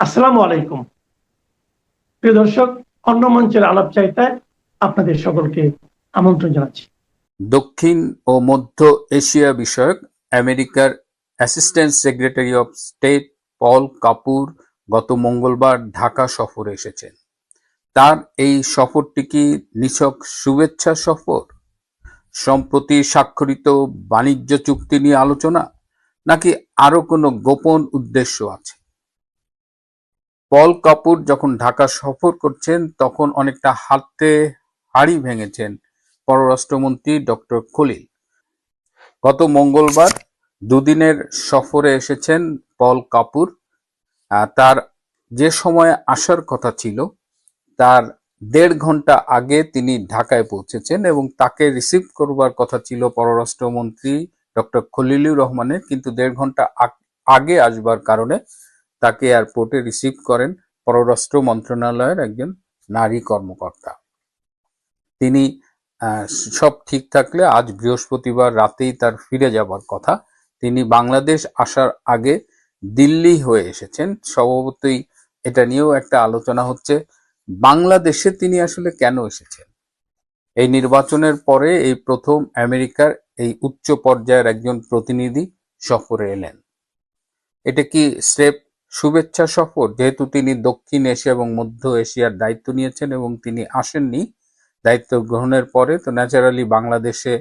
আসসালামু আলাইকুম প্রিয় দর্শক, অন্য মঞ্চের আলাপ চাইতায় আপনাদের সকলকে আমন্ত্রণ জানাচ্ছি। দক্ষিণ ও মধ্য এশিয়া বিষয়ক আমেরিকার অ্যাসিস্ট্যান্ট সেক্রেটারি অব স্টেট পল কাপুর গত মঙ্গলবার ঢাকা সফরে এসেছেন। তার এই সফরটি কি নিছক শুভেচ্ছা সফর, সম্প্রতি স্বাক্ষরিত বাণিজ্য চুক্তি নিয়ে আলোচনা, নাকি আরো কোনো গোপন উদ্দেশ্য আছে? পল কাপুর যখন ঢাকা সফর করছেন তখন অনেকটা হাড়ি ভেঙেছেন পররাষ্ট্রমন্ত্রী ডক্টর খলিল। গত মঙ্গলবার দুদিনের সফরে এসেছেন পল কাপুর। তার যে সময়ে আসার কথা ছিল তার ১.৫ ঘন্টা আগে তিনি ঢাকায় পৌঁছেছেন এবং তাকে রিসিভ করবার কথা ছিল পররাষ্ট্রমন্ত্রী ডক্টর খলিলুর রহমানের, কিন্তু ১.৫ ঘন্টা আগে আসবার কারণে তাকে এয়ারপোর্টে রিসিভ করেন পররাষ্ট্র মন্ত্রণালয়ের একজন নারী কর্মকর্তা। তিনি সব ঠিক থাকলে আজ বৃহস্পতিবার রাতেই তার ফিরে যাবার কথা। তিনি বাংলাদেশ আসার আগে দিল্লি হয়ে এসেছেন। স্বভাবতই এটা নিয়েও একটা আলোচনা হচ্ছে, বাংলাদেশে তিনি আসলে কেন এসেছেন। এই নির্বাচনের পরে এই প্রথম আমেরিকার এই উচ্চ পর্যায়ের একজন প্রতিনিধি সফরে এলেন। এটা কি স্রেফ শুভেচ্ছা সফর, যেহেতু তিনি দক্ষিণ এশিয়া এবং মধ্য এশিয়ার দায়িত্ব নিয়েছেন এবং তিনি আসেননি দায়িত্ব গ্রহণের পরে, তো ন্যাচারালি বাংলাদেশে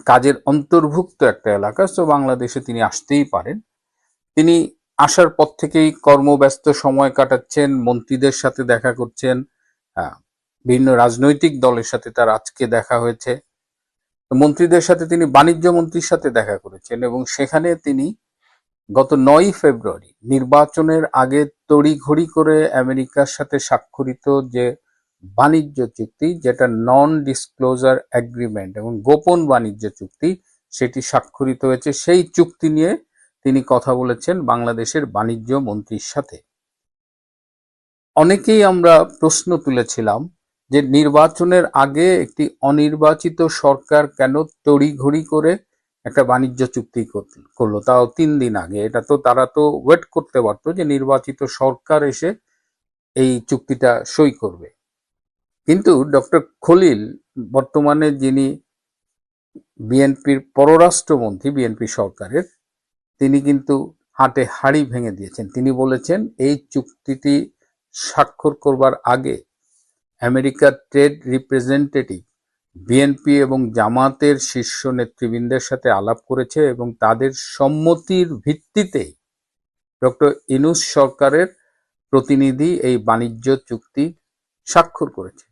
কাজের অন্তর্ভুক্ত একটা এলাকা, তো বাংলাদেশে তিনি আসতেই পারেন। তিনি আসার পর থেকেই কর্মব্যস্ত সময় কাটাচ্ছেন, মন্ত্রীদের সাথে দেখা করছেন, বিভিন্ন রাজনৈতিক দলের সাথে তার আজকে দেখা হয়েছে। মন্ত্রীদের সাথে তিনি বাণিজ্য মন্ত্রীর সাথে দেখা করেছেন এবং সেখানে তিনি গত ৯ ফেব্রুয়ারি নির্বাচনের আগে তড়িঘড়ি করে আমেরিকার সাথে স্বাক্ষরিত যে বাণিজ্য চুক্তি, যেটা নন ডিসক্লোজার এগ্রিমেন্ট এবং গোপন বাণিজ্য চুক্তি, সেটি স্বাক্ষরিত হয়েছে। সেই চুক্তি নিয়ে তিনি কথা বলেছেন বাংলাদেশের বাণিজ্য মন্ত্রীর সাথে। অনেকেই আমরা প্রশ্ন তুলেছিলাম যে নির্বাচনের আগে একটি অনির্বাচিত সরকার কেন তড়িঘড়ি করে একটা বাণিজ্য চুক্তি করলো, তাও ৩ দিন আগে। এটা তো তারা তো ওয়েট করতে পারতো যে নির্বাচিত সরকার এসে এই চুক্তিটা সই করবে। কিন্তু ডক্টর খলিল, বর্তমানে যিনি বিএনপির পররাষ্ট্রমন্ত্রী বিএনপি সরকারের, তিনি কিন্তু হাড়ি ভেঙে দিয়েছেন। তিনি বলেছেন এই চুক্তিটি স্বাক্ষর করবার আগে আমেরিকার ট্রেড রিপ্রেজেন্টেটিভ বিএনপি এবং জামাতের শীর্ষ নেতৃবৃন্দের সাথে আলাপ করেছে এবং তাদের সম্মতির ভিত্তিতে ডক্টর ইউনূস সরকারের প্রতিনিধি এই বাণিজ্য চুক্তি স্বাক্ষর করেছে।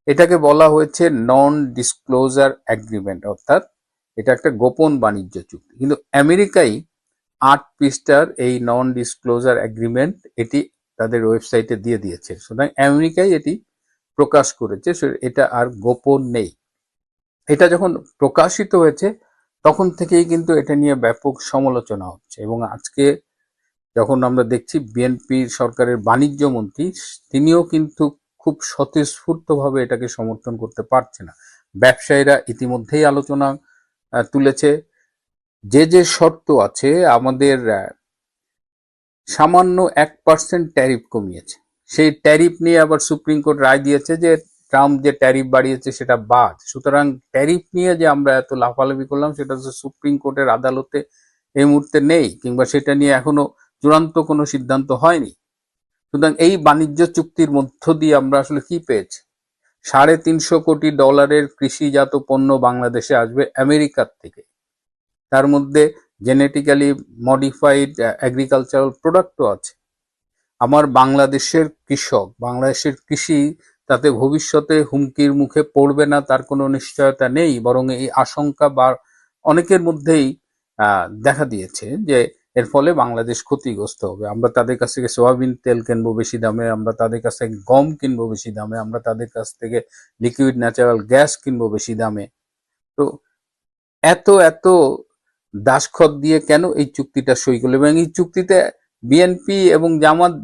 এটাকে বলা হয়েছে নন ডিসক্লোজার এগ্রিমেন্ট, অর্থাৎ এটা একটা গোপন বাণিজ্য চুক্তি। কিন্তু আমেরিকাই ৮ পৃষ্ঠার এই নন ডিসক্লোজার এগ্রিমেন্ট এটি তাদের ওয়েবসাইটে দিয়ে দিয়েছে, সুতরাং আমেরিকাই এটি প্রকাশ করেছে, এটা আর গোপন নেই। এটা যখন প্রকাশিত হয়েছে তখন থেকেই কিন্তু এটা নিয়ে ব্যাপক সমালোচনা হচ্ছে এবং আজকে যখন আমরা দেখছি বিএনপি সরকারের বাণিজ্য মন্ত্রী, তিনিও কিন্তু খুব স্বতঃস্ফূর্তভাবে এটাকে সমর্থন করতে পারছে না। ব্যবসায়ীরা ইতিমধ্যেই আলোচনা তুলেছে, যে শর্ত আছে, আমাদের সামান্য 1% ট্যারিফ কমিয়েছে, সেই ট্যারিফ নিয়ে আবার সুপ্রিম কোর্ট রায় দিয়েছে যে ট্রাম্প যে ট্যারিফ বাড়িয়েছে সেটা বাদ। সুতরাং ট্যারিফ নিয়ে যে আমরা এত লাফালাফি করলাম সেটা হচ্ছে সুপ্রিম কোর্টের আদালতে এই মুহূর্তে নেই, কিংবা সেটা নিয়ে এখনো চূড়ান্ত কোনো সিদ্ধান্ত হয়নি। সুতরাং এই বাণিজ্য চুক্তির মধ্য দিয়ে আমরা আসলে কি পেয়েছি? $350 কোটি কৃষিজাত পণ্য বাংলাদেশে আসবে আমেরিকার থেকে। তার মধ্যে জেনেটিক্যালি মডিফাইড এগ্রিকালচারাল প্রোডাক্টও আছে। আমার বাংলাদেশের কৃষক, বাংলাদেশের কৃষি, তাতে ভবিষ্যতে হুমকির মুখে পড়বে না তার কোনো নিশ্চয়তা নেই, বরং এই আশঙ্কা বা অনেকের মধ্যেই দেখা দিয়েছে যে এর ফলে বাংলাদেশ ক্ষতিগ্রস্ত হবে। আমরা তাদের কাছ থেকে সয়াবিন তেল কিনবো বেশি দামে, আমরা তাদের কাছ থেকে গম কিনবো বেশি দামে, আমরা তাদের কাছ থেকে লিকুইড ন্যাচারাল গ্যাস কিনবো বেশি দামে। তো এত দাসখত দিয়ে কেন এই চুক্তিটা সই করলো? এবং এই চুক্তিতে বিএনপি এবং জামাত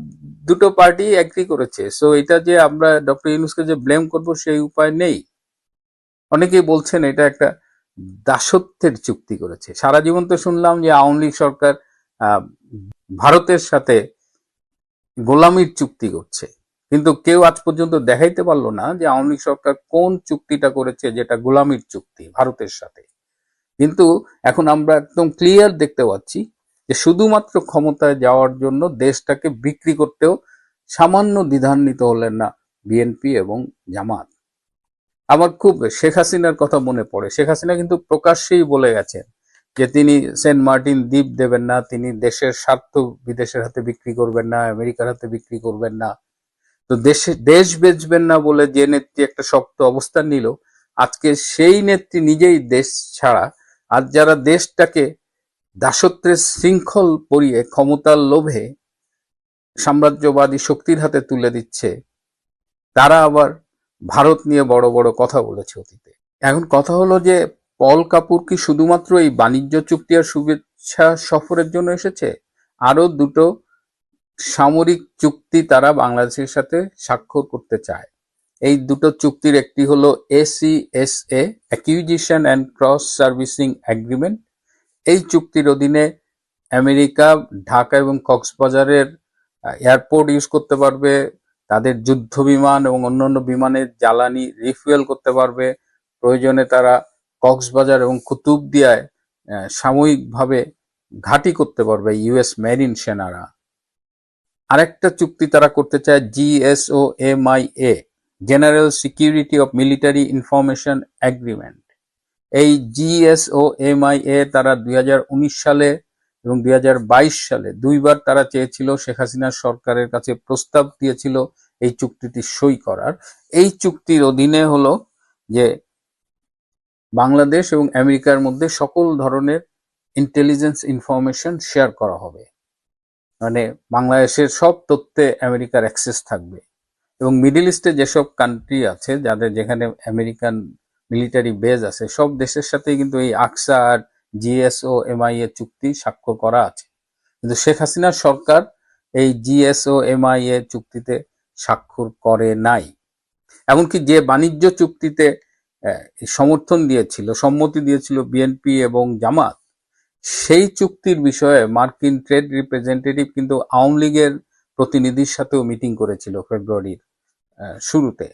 দুটো পার্টি এগ্রি করেছে। সো এটা যে আমরা ডক্টর ইউনূসকে যে ব্লেম করব সেই উপায় নেই। অনেকেই বলছেন এটা একটা দাসত্বের চুক্তি করেছে। সারা জীবন তো শুনলাম যে আওয়ামী লীগ সরকার ভারতের সাথে গোলামির চুক্তি করছে, কিন্তু কেউ আজ পর্যন্ত দেখাইতে পারলো না যে আওয়ামী লীগ সরকার কোন চুক্তিটা করেছে যেটা গোলামির চুক্তি ভারতের সাথে। কিন্তু এখন আমরা একদম ক্লিয়ার দেখতে পাচ্ছি যে শুধুমাত্র ক্ষমতায় যাওয়ার জন্য দেশটাকে বিক্রি করতেও সামান্য দ্বিধান্বিত হলেন না বিএনপি এবং জামাত। আমার খুব শেখ হাসিনার কথা মনে পড়ে। শেখ হাসিনা কিন্তু প্রকাশ্যেই বলে গেছেন যে তিনি সেন্ট মার্টিন দ্বীপ দেবেন না, তিনি দেশের স্বার্থ বিদেশের হাতে বিক্রি করবেন না, আমেরিকার হাতে বিক্রি করবেন না। তো দেশ বেচবেন না বলে যে নেত্রী একটা শক্ত অবস্থান নিল, আজকে সেই নেত্রী নিজেই দেশ ছাড়া আজ যারা দেশটাকে দাসত্বের শৃঙ্খল পরিয়ে ক্ষমতার লোভে সাম্রাজ্যবাদী শক্তির হাতে তুলে দিচ্ছে, তারা আবার ভারত নিয়ে বড় বড় কথা বলেছে অতীতে। এখন কথা হলো যে পল কাপুর কি শুধুমাত্র এই বাণিজ্য চুক্তি আর শুভেচ্ছা সফরের জন্য এসেছে? আরো দুটো সামরিক চুক্তি তারা বাংলাদেশের সাথে স্বাক্ষর করতে চায়। এই দুটো চুক্তির একটি হলো ACSA, acquisition and cross servicing agreement. এই চুক্তির অধীনে আমেরিকা ঢাকা এবং কক্সবাজারের এয়ারপোর্ট ইউজ করতে পারবে, তাদের যুদ্ধ বিমান এবং অন্যান্য বিমানের জ্বালানি রিফুয়েল করতে পারবে, প্রয়োজনে তারা কক্সবাজার এবং কুতুবদিয়ায় সাময়িকভাবে ঘাঁটি করতে পারবে ইউএস মেরিন সেনারা। আরেকটা চুক্তি তারা করতে চায় GSOMIA, general security of military information agreement. এই GSOMIA তারা 2019 সালে এবং 2022 সালে দুইবার তারা চেয়েছিল, শেখ হাসিনার সরকারের কাছে প্রস্তাব দিয়েছিল এই চুক্তিটি সই করার। এই চুক্তির অধীনে হলো যে বাংলাদেশ এবং আমেরিকার মধ্যে সকল ধরনের ইন্টেলিজেন্স ইনফরমেশন শেয়ার করা হবে, মানে বাংলাদেশের সব তথ্যে আমেরিকার অ্যাক্সেস থাকবে। এবং মিডল ইস্টে যেসব কান্ট্রি আছে যাদের যেখানে আমেরিকান মিলিটারি বেজ আছে, সব দেশের সাথে কিন্তু এই আকসা আর GSOMIA চুক্তি স্বাক্ষর করা আছে, কিন্তু শেখ হাসিনার সরকার এই GSOMIA চুক্তিতে স্বাক্ষর করে নাই। এমনকি যে বাণিজ্য চুক্তিতে সমর্থন দিয়েছিল, সম্মতি দিয়েছিল বিএনপি এবং জামাত, সেই চুক্তির বিষয়ে মার্কিন ট্রেড রিপ্রেজেন্টেটিভ কিন্তু আওয়ামী লীগের প্রতিনিধির সাথেও মিটিং করেছিল ফেব্রুয়ারির শুরুতে।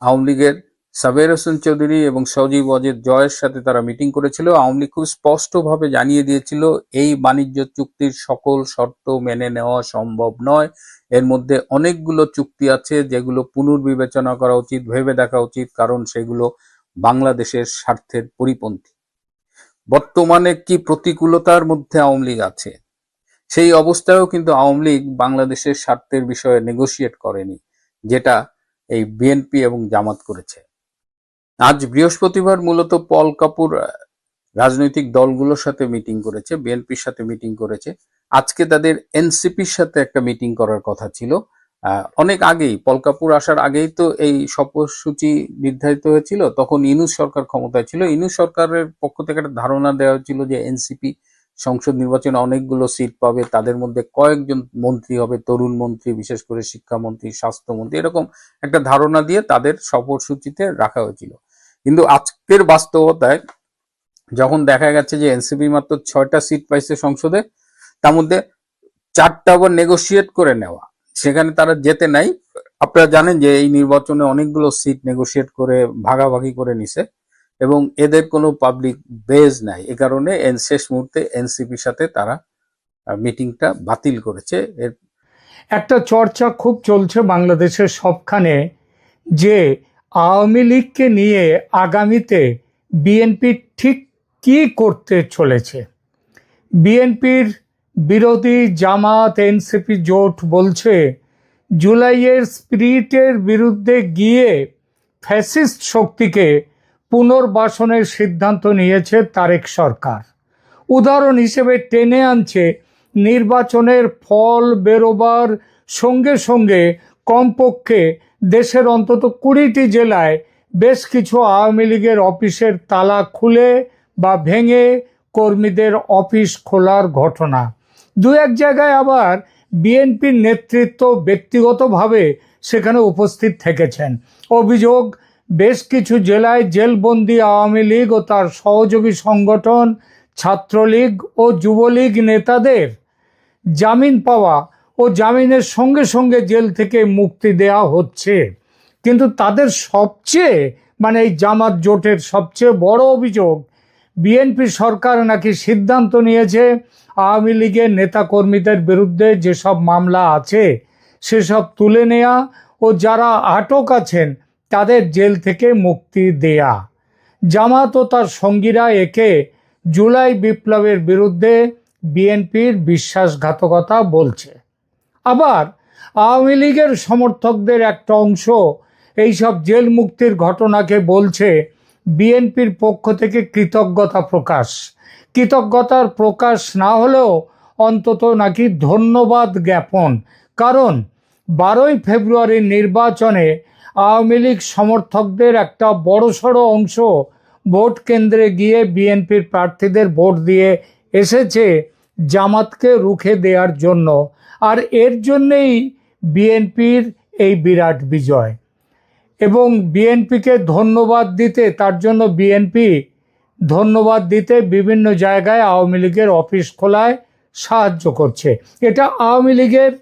আওয়ামী লীগের সাবের হোসেন চৌধুরী এবং সজীব ওয়াজেদ জয়ের সাথে তারা মিটিং করেছিল। আওয়ামী লীগ খুব স্পষ্টভাবে জানিয়ে দিয়েছিল এই বাণিজ্য চুক্তির সকল শর্ত মেনে নেওয়া সম্ভব নয়, এর মধ্যে অনেকগুলো চুক্তি আছে যেগুলো পুনর্বিবেচনা করা উচিত, ভেবে দেখা উচিত, কারণ সেগুলো বাংলাদেশের স্বার্থের পরিপন্থী। বর্তমানে কি প্রতিকূলতার মধ্যে আওয়ামী লীগ আছে, সেই অবস্থায়ও কিন্তু আওয়ামী লীগ বাংলাদেশের স্বার্থের বিষয়ে নেগোশিয়েট করেনি, যেটা এই বিএনপি এবং জামাত করেছে। আজ বৃহস্পতিবার মূলত পল কাপুর রাজনৈতিক দলগুলোর সাথে মিটিং করেছে, বিএনপির সাথে মিটিং করেছে। আজকে তাদের এনসিপির সাথে একটা মিটিং করার কথা ছিল। অনেক আগেই, পল কাপুর আসার আগেই তো এই সফরসূচি নির্ধারিত হয়েছিল, তখন ইউনূস সরকার ক্ষমতায় ছিল। ইউনূস সরকারের পক্ষ থেকে একটা ধারণা দেওয়া হয়েছিল যে এনসিপি সংসদ নির্বাচনে অনেকগুলো সিট পাবে, তাদের মধ্যে কয়েকজন মন্ত্রী হবে, তরুণ মন্ত্রী, বিশেষ করে শিক্ষামন্ত্রী, স্বাস্থ্যমন্ত্রী, এরকম একটা ধারণা দিয়ে তাদের সফরসূচিতে রাখা হয়েছিল। কিন্তু আজকের বাস্তবতায় যখন দেখা গেছে যে এনসিপি মাত্র 6টা সিট পাইছে সংসদে, তার মধ্যে 4টা আবার নেগোশিয়েট করে নেওয়া, সেখানে তারা যেতে নাই। আপনারা জানেন যে এই নির্বাচনে অনেকগুলো সিট নেগোশিয়েট করে ভাগাভাগি করে নিছে এবং এদের কোনো পাবলিক বেজ নাই। এ কারণে শেষ মুহূর্তে এনসিপির সাথে তারা মিটিংটা বাতিল করেছে। একটা চর্চা খুব চলছে বাংলাদেশের সবখানে যে আওয়ামী লীগকে নিয়ে আগামীতে বিএনপি ঠিক কী করতে চলেছে। বিএনপির বিরোধী জামাত এনসিপি জোট বলছে জুলাইয়ের স্পিরিটের বিরুদ্ধে গিয়ে ফ্যাসিস্ট শক্তিকে পুনর্বাসনের সিদ্ধান্ত নিয়েছে তারেক সরকার। উদাহরণ হিসেবে টেনে আনছে নির্বাচনের ফল বেরোবার সঙ্গে সঙ্গে কমপক্ষে দেশের অন্তত 20টি জেলায় বেশ কিছু আওয়ামী লীগের অফিসের তালা খুলে বা ভেঙে কর্মীদের অফিস খোলার ঘটনা। দু এক জায়গায় আবার বিএনপির নেতৃত্ব ব্যক্তিগতভাবে সেখানে উপস্থিত থেকেছেন। অভিযোগ, বেশ কিছু জেলায় জেলবন্দি আওয়ামী লীগ ও তার সহযোগী সংগঠন ছাত্রলীগ ও যুবলীগ নেতাদের জামিন পাওয়া ও জামিনের সঙ্গে সঙ্গে জেল থেকে মুক্তি দেয়া হচ্ছে। কিন্তু তাদের সবচেয়ে এই জামাত জোটের সবচেয়ে বড় অভিযোগ, বিএনপি সরকার নাকি সিদ্ধান্ত নিয়েছে আওয়ামী লীগের নেতাকর্মীদের বিরুদ্ধে যেসব মামলা আছে সেসব তুলে নেয়া ও যারা আটক আছেন তাদের জেল থেকে মুক্তি দেয়া। জামাত ও তার সঙ্গীরা একে জুলাই বিপ্লবের বিরুদ্ধে বিএনপির বিশ্বাসঘাতকতা বলছে। আবার আওয়ামী লীগের সমর্থকদের একটা অংশ এইসব জেল মুক্তির ঘটনাকে বলছে বিএনপির পক্ষ থেকে কৃতজ্ঞতার প্রকাশ না হলেও অন্তত নাকি ধন্যবাদ জ্ঞাপন। কারণ 12ই ফেব্রুয়ারির নির্বাচনে আওয়ামী লীগ সমর্থকদের একটা বড়সড় অংশ ভোট কেন্দ্রে গিয়ে বিএনপির প্রার্থীদের ভোট দিয়ে এসেছে জামাতকে রুখে দেওয়ার জন্য। আর এর জন্যেই বিএনপির এই বিরাট বিজয়। এবং বিএনপিকে ধন্যবাদ দিতে, তার জন্য বিএনপি ধন্যবাদ দিতে বিভিন্ন জায়গায় আওয়ামী লীগের অফিস খোলায় সাহায্য করছে। এটা আওয়ামী লীগের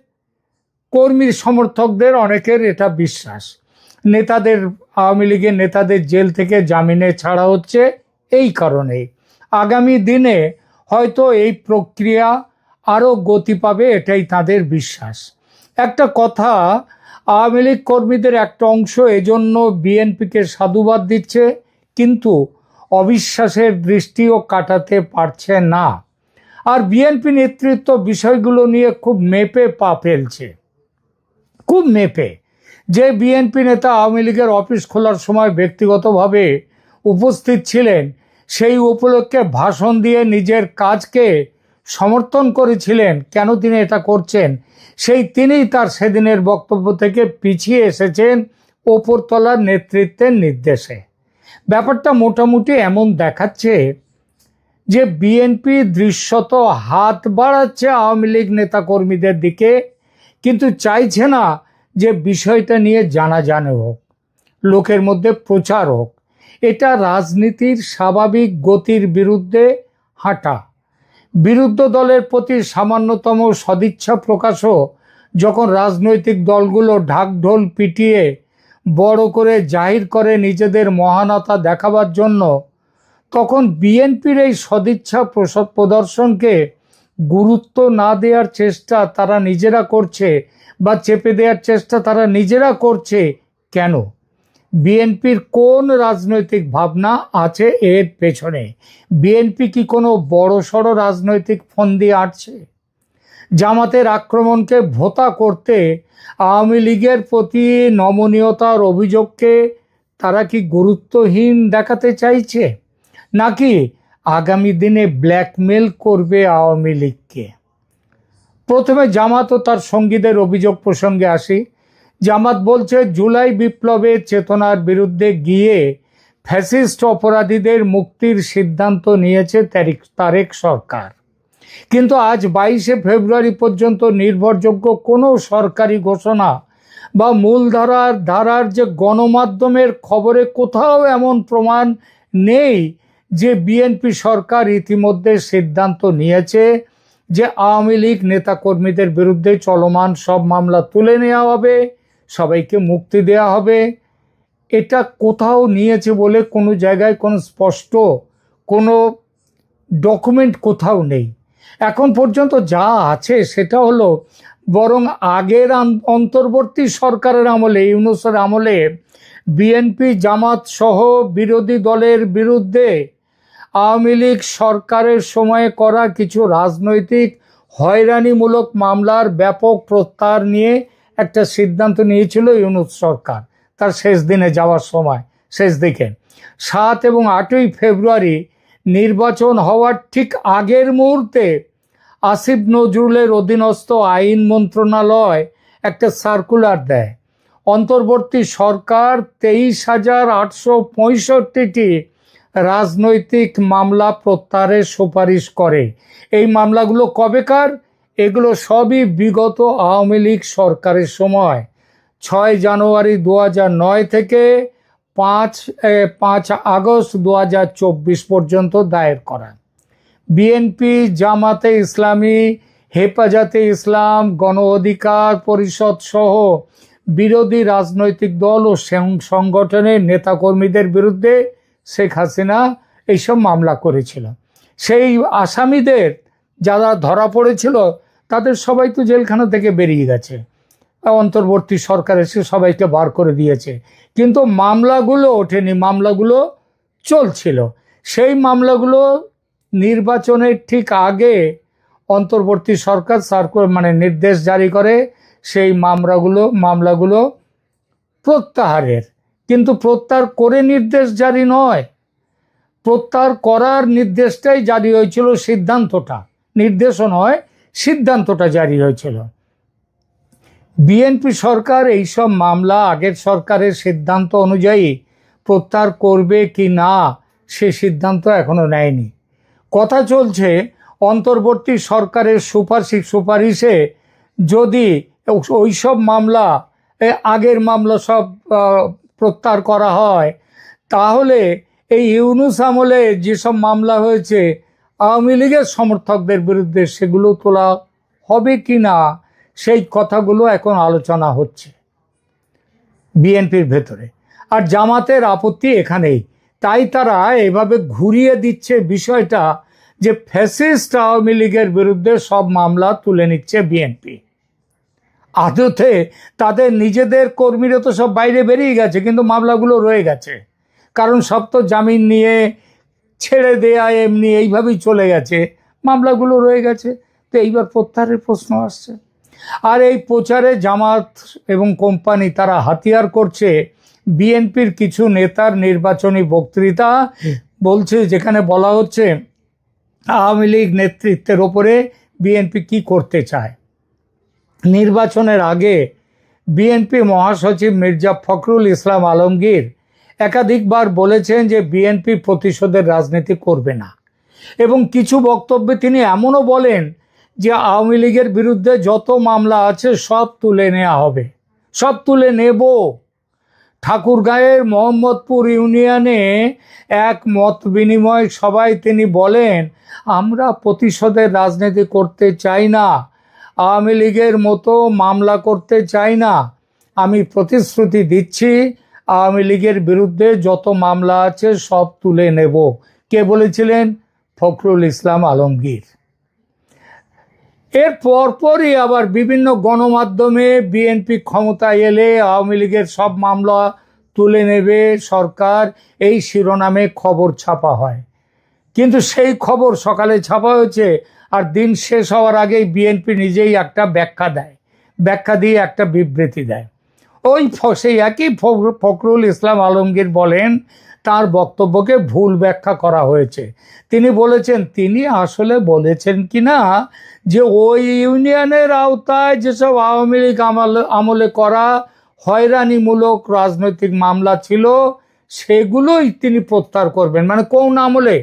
কর্মী সমর্থকদের অনেকের এটা বিশ্বাস। আওয়ামী লীগের নেতাদের জেল থেকে জামিনে ছাড়া হচ্ছে এই কারণেই। আগামী দিনে হয়তো এই প্রক্রিয়া আরও গতি পাবে, এটাই তাদের বিশ্বাস। একটা কথা, আওয়ামী লীগ কর্মীদের একটা অংশ এজন্য বিএনপিকে সাধুবাদ দিচ্ছে, কিন্তু অবিশ্বাসের দৃষ্টিও কাটাতে পারছে না। আর বিএনপি নেতৃত্ব বিষয়গুলো নিয়ে খুব মেপে পা ফেলছে, খুব মেপে। যে বিএনপি নেতা আওয়ামী লীগের অফিস খোলার সময় ব্যক্তিগতভাবে উপস্থিত ছিলেন, সেই উপলক্ষে ভাষণ দিয়ে নিজের কাজকে সমর্থন করেছিলেন, কেন তিনি এটা করছেন, তিনিই তার সেদিনের বক্তব্য থেকে পিছিয়ে এসেছেন ওপরতলার নেতৃত্বের নির্দেশে। ব্যাপারটা মোটামুটি এমন দেখাচ্ছে যে বিএনপি দৃশ্যত হাত বাড়াচ্ছে আওয়ামী লীগ নেতাকর্মীদের দিকে, কিন্তু চাইছে না যে বিষয়টা নিয়ে জানাজানি হোক, লোকের মধ্যে প্রচার হোক। এটা রাজনীতির স্বাভাবিক গতির বিরুদ্ধে হাঁটা। বিরুদ্ধ দলের প্রতি সামান্যতম সদিচ্ছা প্রকাশও যখন রাজনৈতিক দলগুলো ঢাকঢোল পিটিয়ে বড় করে জাহির করে নিজেদের মহানতা দেখাবার জন্য, তখন বিএনপির এই সদিচ্ছা প্রদর্শনকে গুরুত্ব না দেওয়ার চেষ্টা তারা নিজেরা করছে, বা চেপে দেওয়ার চেষ্টা তারা নিজেরা করছে। কেন? বিএনপির কোন রাজনৈতিক ভাবনা আছে এর পেছনে? বিএনপি কি কোনো বড়সড় রাজনৈতিক ফন্দি আটছে? জামাতের আক্রমণকে ভোঁতা করতে আওয়ামী লীগের প্রতি নমনীয়তার অভিযোগকে তারা কি গুরুত্বহীন দেখাতে চাইছে, নাকি আগামী দিনে ব্ল্যাকমেল করবে আওয়ামী লীগকে? প্রথমে জামাত ও তার সঙ্গীদের অভিযোগ প্রসঙ্গে আসি। জামাত বলছে জুলাই বিপ্লবের চেতনার বিরুদ্ধে গিয়ে ফ্যাসিস্ট অপরাধীদের মুক্তির সিদ্ধান্ত নিয়েছে তারেক সরকার। কিন্তু আজ 22শে ফেব্রুয়ারি পর্যন্ত নির্ভরযোগ্য কোনো সরকারি ঘোষণা বা ধারার যে গণমাধ্যমের খবরে কোথাও এমন প্রমাণ নেই যে বিএনপি সরকার ইতিমধ্যে সিদ্ধান্ত নিয়েছে যে আওয়ামী লীগ নেতাকর্মীদের বিরুদ্ধে চলমান সব মামলা তুলে নেওয়া হবে, সবাইকে মুক্তি দেওয়া হবে। এটা কোথাও নিয়েছে বলে কোনো জায়গায় কোনো স্পষ্ট কোনো ডকুমেন্ট কোথাও নেই। এখন পর্যন্ত যা আছে সেটা হলো, বরং আগের অন্তর্বর্তী সরকারের আমলে, ইউনূসের আমলে বিএনপি জামাত সহ বিরোধী দলের বিরুদ্ধে আওয়ামী লীগ সরকারের সময়ে করা কিছু রাজনৈতিক হয়রানিমূলক মামলার ব্যাপক প্রত্যাহার নিয়ে একটা সিদ্ধান্ত নিয়েছিল ইউনূস সরকার তার শেষ দিনে যাওয়ার সময়, শেষ দিকে। 7 এবং 8ই ফেব্রুয়ারি নির্বাচন হওয়ার ঠিক আগের মুহূর্তে আসিফ নজরুলের অধীনস্থ আইন মন্ত্রণালয় একটা সার্কুলার দেয়। অন্তর্বর্তী সরকার 23,865টি রাজনৈতিক মামলা প্রত্যাহারের সুপারিশ করে। এই মামলাগুলো কবেকার? এগুলো সবই বিগত আওয়ামী লীগ সরকারের সময় 6 জানুয়ারি 2009 থেকে 5 আগস্ট 2024 পর্যন্ত দায়ের করা। বিএনপি, জামাতে ইসলামী, হেফাজতে ইসলাম, গণ অধিকার পরিষদ সহ বিরোধী রাজনৈতিক দল ও সংগঠনের নেতাকর্মীদের বিরুদ্ধে শেখ হাসিনা এইসব মামলা করেছিল। সেই আসামিদের যারা ধরা পড়েছিল তাদের সবাই তো জেলখানা থেকে বেরিয়ে গেছে, অন্তর্বর্তী সরকার এসে সবাইকে বার করে দিয়েছে, কিন্তু মামলাগুলো ওঠেনি, মামলাগুলো চলছিল। সেই মামলাগুলো নির্বাচনের ঠিক আগে অন্তর্বর্তী সরকার নির্দেশ জারি করে সেই মামলাগুলো প্রত্যাহারের। কিন্তু প্রত্যাহার করে নির্দেশ জারি নয়, প্রত্যাহার করার নির্দেশটাই জারি হয়েছিল, সিদ্ধান্তটা, নির্দেশও নয়, সিদ্ধান্তটা জারি হয়েছিল। বিএনপি সরকার এইসব মামলা আগের সরকারের সিদ্ধান্ত অনুযায়ী প্রত্যাহার করবে কি না সে সিদ্ধান্ত এখনো নেয়নি। কথা চলছে অন্তর্বর্তী সরকারের সুপারিশে যদি ওইসব মামলা, আগের মামলা সব প্রত্যাহার করা হয়, তাহলে এই ইউনূস আমলে যেসব মামলা হয়েছে আওয়ামী লীগের সমর্থকদের বিরুদ্ধে সেগুলো তোলা হবে কি না সেই কথাগুলো এখন আলোচনা হচ্ছে বিএনপির ভেতরে। আর জামাতের আপত্তি এখানেই, তাই তারা এভাবে ঘুরিয়ে দিচ্ছে বিষয়টা যে ফ্যাসিস্ট আওয়ামী লীগের বিরুদ্ধে সব মামলা তুলে নিচ্ছে বিএনপি। আদতে তাদের নিজেদের কর্মীরা তো সব বাইরে বেরিয়ে গেছে, কিন্তু মামলাগুলো রয়ে গেছে, কারণ সব তো জামিন নিয়ে ছেড়ে দেয়া এমনি এইভাবেই চলে গেছে, মামলাগুলো রয়ে গেছে। তো এইবার প্রত্যাহারের প্রশ্ন আসছে। আর এই প্রচারে জামাত এবং কোম্পানি তারা হাতিয়ার করছে বিএনপির কিছু নেতার নির্বাচনী বক্তৃতা, বলছে যেখানে বলা হচ্ছে আওয়ামী লীগ নেতৃত্বের ওপরে বিএনপি কি করতে চায়। নির্বাচনের আগে বিএনপি মহাসচিব মির্জা ফখরুল ইসলাম আলমগীর একাধিকবার বলেছেন যে বিএনপি প্রতিশোধের রাজনীতি করবে না, এবং কিছু বক্তব্যে তিনি এমনও বলেন যে আওয়ামী লীগের বিরুদ্ধে যত মামলা আছে সব তুলে নেওয়া হবে, সব তুলে নেব। ঠাকুরগাঁয়ের মোহাম্মদপুর ইউনিয়নে এক মত বিনিময় সভায় তিনি বলেন, আমরা প্রতিশোধের রাজনীতি করতে চাই না, আওয়ামী লীগের মতো মামলা করতে চাই না, আমি প্রতিশ্রুতি দিচ্ছি আওয়ামী লীগের বিরুদ্ধে যত মামলা আছে সব তুলে নেব। কে বলেছিলেন? ফখরুল ইসলাম আলমগীর। এর পরপরই আবার বিভিন্ন গণমাধ্যমে বিএনপি ক্ষমতায় এলে আওয়ামী লীগের সব মামলা তুলে নেবে সরকার, এই শিরোনামে খবর ছাপা হয়। কিন্তু সেই খবর সকালে ছাপা হয়েছে, আর দিন শেষ হওয়ার আগেই বিএনপি নিজেই একটা ব্যাখ্যা দিয়ে একটা বিবৃতি দেয়। সেই একই ফখরুল ইসলাম আলমগীর বলেন তার বক্তব্যকে ভুল ব্যাখ্যা করা হয়েছে। তিনি বলেছেন, তিনি আসলে বলেছেন কিনা যে ওই ইউনিয়নের আওতায় যেসব আওয়ামী লীগ আমলে করা হয়রানিমূলক রাজনৈতিক মামলা ছিল সেগুলোই তিনি প্রত্যাহার করবেন। মানে কোন আমলে?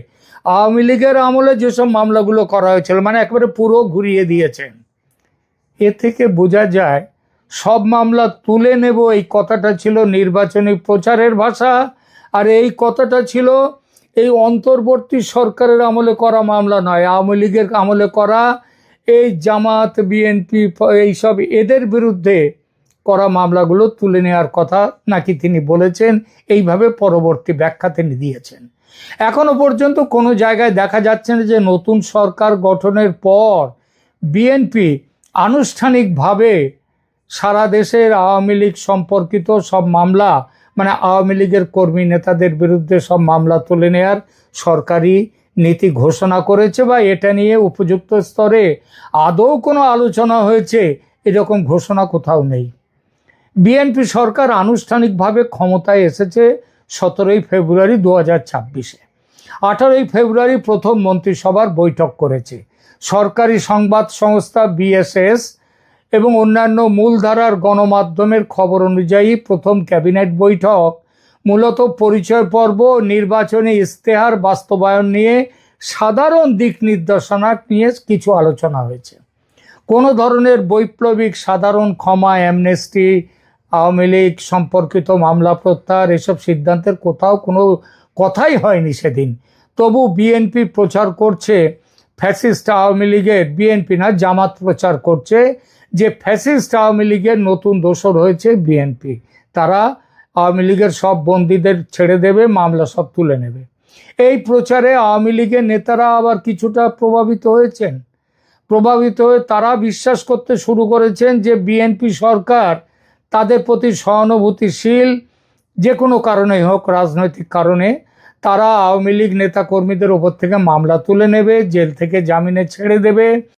আওয়ামী লীগের আমলে যেসব মামলাগুলো করা হয়েছিল, মানে একেবারে পুরো ঘুরিয়ে দিয়েছেন। এ থেকে বোঝা যায় সব মামলা তুলে নেব এই কথাটা ছিল নির্বাচনী প্রচারের ভাষা, আর এই কথাটা ছিল এই অন্তর্বর্তী সরকারের আমলে করা মামলা নয়, আওয়ামী লীগের আমলে করা এই জামাত, বিএনপি এইসব এদের বিরুদ্ধে করা মামলাগুলো তুলে নেওয়ার কথা নাকি তিনি বলেছেন। এইভাবে পরবর্তী ব্যাখ্যা তিনি দিয়েছেন। এখনো পর্যন্ত কোনো জায়গায় দেখা যাচ্ছে না যে নতুন সরকার গঠনের পর বিএনপি আনুষ্ঠানিকভাবে সারা দেশের আওয়ামী লীগ সম্পর্কিত সব মামলা, মানে আওয়ামী লীগের কর্মী নেতাদের বিরুদ্ধে সব মামলা তুলে নেওয়ার সরকারি নীতি ঘোষণা করেছে, বা এটা নিয়ে উপযুক্ত স্তরে আদৌ কোনো আলোচনা হয়েছে এরকম ঘোষণা কোথাও নেই। বিএনপি সরকার আনুষ্ঠানিকভাবে ক্ষমতায় এসেছে 17 ফেব্রুয়ারি 2026-এ। 18 ফেব্রুয়ারি প্রথম মন্ত্রিসভার বৈঠক করেছে। সরকারি সংবাদ সংস্থা বিএসএস এবং অন্যান্য মূলধারার গণমাধ্যমের খবর অনুযায়ী প্রথম ক্যাবিনেট বৈঠক মূলত পরিচয় পর্ব, নির্বাচনী ইশতেহার বাস্তবায়ন নিয়ে সাধারণ দিক নির্দেশনা নিয়ে কিছু আলোচনা হয়েছে। কোনো ধরনের বৈপ্লবিক সাধারণ ক্ষমা, অ্যামনেস্টি, আওয়ামী লীগ সম্পর্কিত মামলা প্রত্যাহার এসব সিদ্ধান্তের কোথাও কোনো কথাই হয়নি সেদিন। তবু বিএনপি প্রচার করছে ফ্যাসিস্ট আওয়ামী লীগের, বিএনপি না জামাত প্রচার করছে যে ফ্যাসিস্ট আওয়ামী লীগের নতুন দোসর হয়েছে বিএনপি। তারা আওয়ামী লীগের সব বন্দীদের ছেড়ে দেবে, মামলা সব তুলে নেবে। এই প্রচারে আওয়ামী লীগের নেতারা আবার কিছুটা প্রভাবিত হয়েছেন। প্রভাবিত হয়ে তারা বিশ্বাস করতে শুরু করেছেন যে বিএনপি সরকার তাদের প্রতি সহানুভূতিশীল, যে কোনো কারণেই হোক, রাজনৈতিক কারণে তারা আওয়ামী লীগ নেতাকর্মীদের ওপর থেকে মামলা তুলে নেবে, জেল থেকে জামিনে ছেড়ে দেবে।